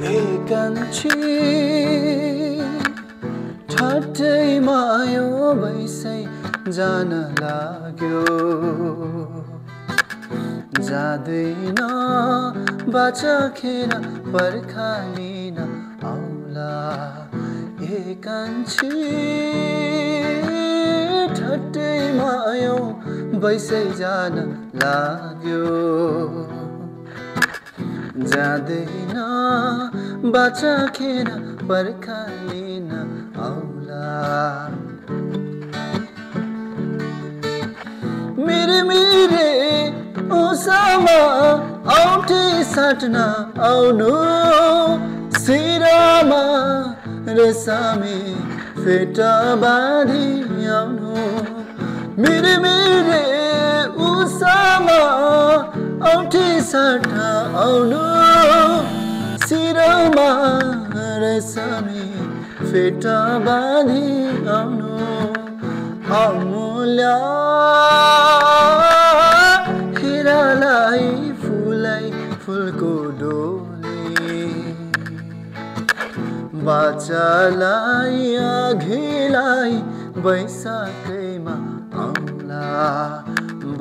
एकान्छी ठट्टैमा यो बैसै जान लाग्यो जाँदैन बाचा खेर पर्खालिन आउला एकान्छी ठट्टैमा यो बैसै जान लाग्यो जाँदैन बाचा खेर पर्खालिन आउला मिरे ओसामा औँठी साट्न आउनु सिरामा रेसामी फेटा बाँधी आउनु मिरे ओसामा औँठी साट्न आउनु सिरामा रेसामी फेटा बाँधी आउनु अमूल्य हिरालाई फुलै फुलको डोली बाचालाई अघिलाई बैसाखैमा आउला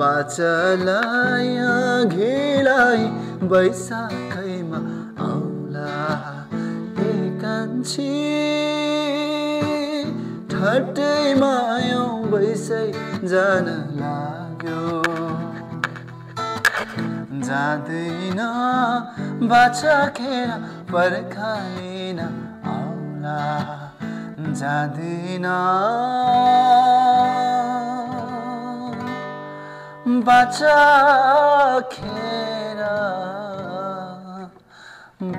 बाचालाई अघिलाई बैसाखैमा आउला एकान्छी ठट्टैमा यो बैसै जान लाग्यो जाँदैन बाचा खेर पर्खालिन आउला जाँदैन बाचा खेर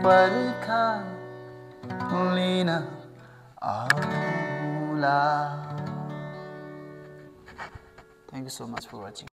पर्खालिन आउला Thank you so much for watching.